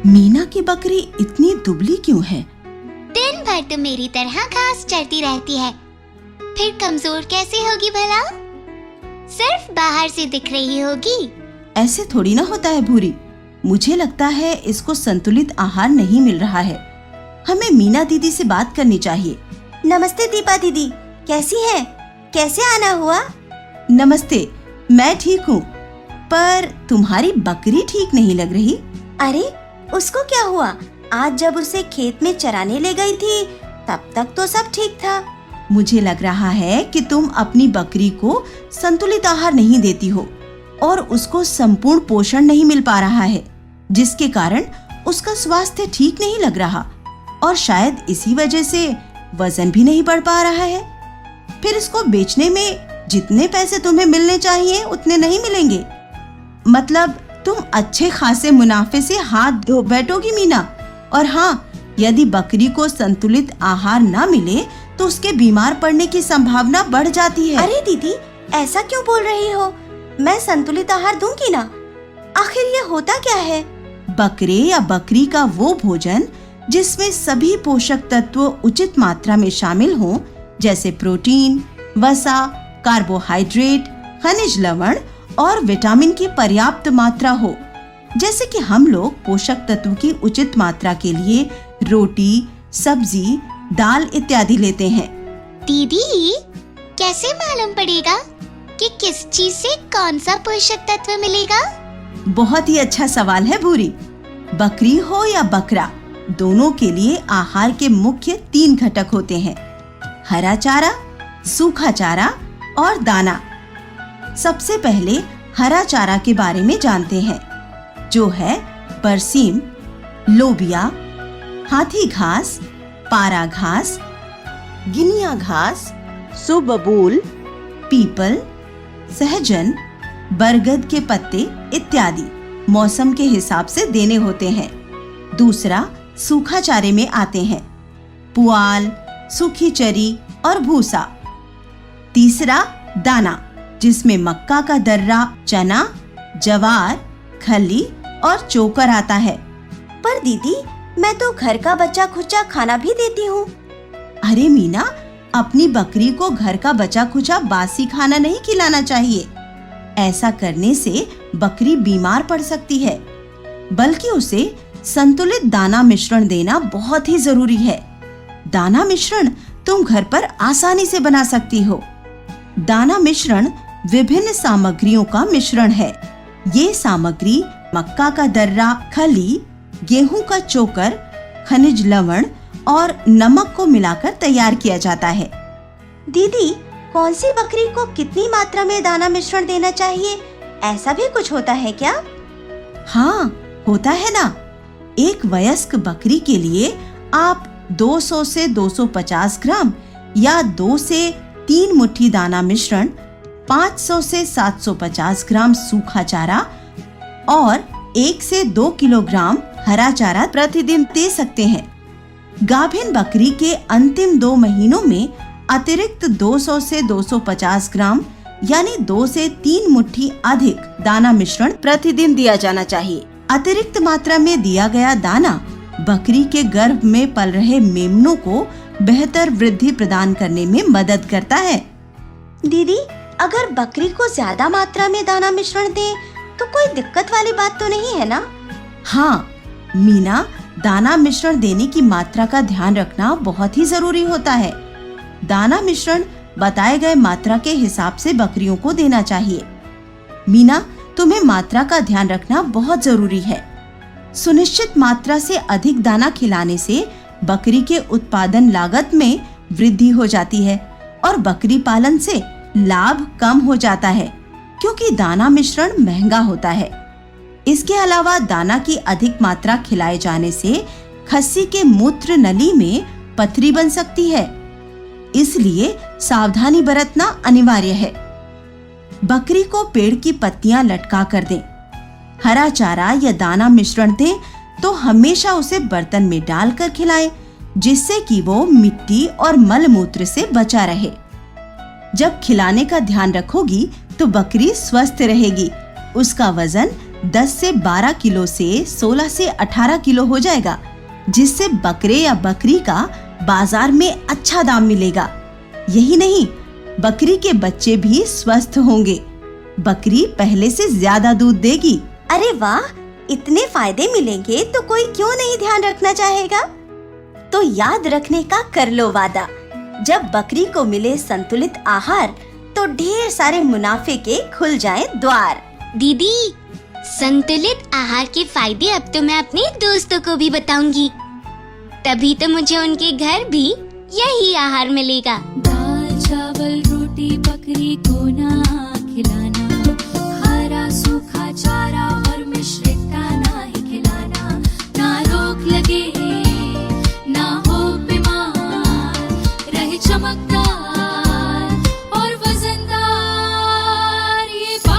मीना की बकरी इतनी दुबली क्यों है? दिन भर तो मेरी तरह घास चरती रहती है, फिर कमजोर कैसे होगी भला? सिर्फ बाहर से दिख रही होगी। ऐसे थोड़ी ना होता है भूरी। मुझे लगता है इसको संतुलित आहार नहीं मिल रहा है। हमें मीना दीदी से बात करनी चाहिए। नमस्ते दीपा दीदी, कैसी हैं? कैसे आना हुआ? नमस्ते, मैं ठीक हूँ, पर तुम्हारी बकरी ठीक नहीं लग रही। अरे उसको क्या हुआ? आज जब उसे खेत में चराने ले गई थी तब तक तो सब ठीक था। मुझे लग रहा है कि तुम अपनी बकरी को संतुलित आहार नहीं देती हो और उसको संपूर्ण पोषण नहीं मिल पा रहा है, जिसके कारण उसका स्वास्थ्य ठीक नहीं लग रहा और शायद इसी वजह से वजन भी नहीं बढ़ पा रहा है। फिर इसको बेचने में जितने पैसे तुम्हें मिलने चाहिए उतने नहीं मिलेंगे। मतलब तुम अच्छे खासे मुनाफे से हाथ धो बैठोगी मीना। और हाँ, यदि बकरी को संतुलित आहार ना मिले तो उसके बीमार पड़ने की संभावना बढ़ जाती है। अरे दीदी, ऐसा क्यों बोल रही हो? मैं संतुलित आहार दूंगी ना। आखिर ये होता क्या है? बकरे या बकरी का वो भोजन जिसमें सभी पोषक तत्व उचित मात्रा में शामिल हों, जैसे प्रोटीन, वसा, कार्बोहाइड्रेट, खनिज लवण और विटामिन की पर्याप्त मात्रा हो। जैसे कि हम लोग पोषक तत्व की उचित मात्रा के लिए रोटी, सब्जी, दाल इत्यादि लेते हैं। दीदी, कैसे मालूम पड़ेगा कि किस चीज से कौन सा पोषक तत्व मिलेगा? बहुत ही अच्छा सवाल है भूरी। बकरी हो या बकरा, दोनों के लिए आहार के मुख्य 3 घटक होते हैं: हरा चारा, सूखा चारा और दाना। सबसे पहले हरा चारा के बारे में जानते हैं, जो है बरसीम, लोबिया, हाथी घास, पारा घास, गिनिया घास, सुबबूल, पीपल, सहजन, बरगद के पत्ते इत्यादि मौसम के हिसाब से देने होते हैं। दूसरा सूखा चारे में आते हैं पुआल, सूखी चरी और भूसा। तीसरा दाना, जिसमें मक्का का दर्रा, चना, जवार, खली और चोकर आता है। पर दीदी, मैं तो घर का बचा खुचा खाना भी देती हूँ। अरे मीना, अपनी बकरी को घर का बचा खुचा बासी खाना नहीं खिलाना चाहिए। ऐसा करने से बकरी बीमार पड़ सकती है, बल्कि उसे संतुलित दाना मिश्रण देना बहुत ही जरूरी है। दाना मिश्रण तुम घर पर आसानी से बना सकती हो। दाना मिश्रण विभिन्न सामग्रियों का मिश्रण है। ये सामग्री मक्का का दर्रा, खली, गेहूं का चोकर, खनिज लवण और नमक को मिलाकर तैयार किया जाता है। दीदी, कौन सी बकरी को कितनी मात्रा में दाना मिश्रण देना चाहिए, ऐसा भी कुछ होता है क्या? हाँ, होता है ना। एक वयस्क बकरी के लिए आप 200 से 250 ग्राम या 2 से 3 मुट्ठी दाना मिश्रण, 500 से 750 ग्राम सूखा चारा और 1 से 2 किलोग्राम हरा चारा प्रतिदिन दे सकते हैं। गाभिन बकरी के अंतिम 2 महीनों में अतिरिक्त 200 से 250 ग्राम यानी 2 से 3 मुट्ठी अधिक दाना मिश्रण प्रतिदिन दिया जाना चाहिए। अतिरिक्त मात्रा में दिया गया दाना बकरी के गर्भ में पल रहे मेमनों को बेहतर वृद्धि प्रदान करने में मदद करता है। दीदी, अगर बकरी को ज्यादा मात्रा में दाना मिश्रण दें तो कोई दिक्कत वाली बात तो नहीं है ना? हाँ मीना, दाना मिश्रण देने की मात्रा का ध्यान रखना बहुत ही जरूरी होता है। दाना मिश्रण बताए गए मात्रा के हिसाब से बकरियों को देना चाहिए। मीना, तुम्हें मात्रा का ध्यान रखना बहुत जरूरी है। सुनिश्चित मात्रा से अधिक दाना खिलाने से बकरी के उत्पादन लागत में वृद्धि हो जाती है और बकरी पालन से लाभ कम हो जाता है, क्योंकि दाना मिश्रण महंगा होता है। इसके अलावा दाना की अधिक मात्रा खिलाए जाने से खस्सी के मूत्र नली में पथरी बन सकती है, इसलिए सावधानी बरतना अनिवार्य है। बकरी को पेड़ की पत्तियां लटका कर दें। हरा चारा या दाना मिश्रण दें तो हमेशा उसे बर्तन में डालकर खिलाएं, जिससे कि वो मिट्टी और मल मूत्र से बचा रहे। जब खिलाने का ध्यान रखोगी तो बकरी स्वस्थ रहेगी, उसका वजन 10 से 12 किलो से 16 से 18 किलो हो जाएगा, जिससे बकरे या बकरी का बाजार में अच्छा दाम मिलेगा। यही नहीं, बकरी के बच्चे भी स्वस्थ होंगे। बकरी पहले से ज्यादा दूध देगी। अरे वाह, इतने फायदे मिलेंगे तो कोई क्यों नहीं ध्यान रखना चाहेगा। तो याद रखने का कर लो वादा, जब बकरी को मिले संतुलित आहार तो ढेर सारे मुनाफे के खुल जाएं द्वार। दीदी, संतुलित आहार के फायदे अब तो मैं अपने दोस्तों को भी बताऊंगी, तभी तो मुझे उनके घर भी यही आहार मिलेगा। दाल चावल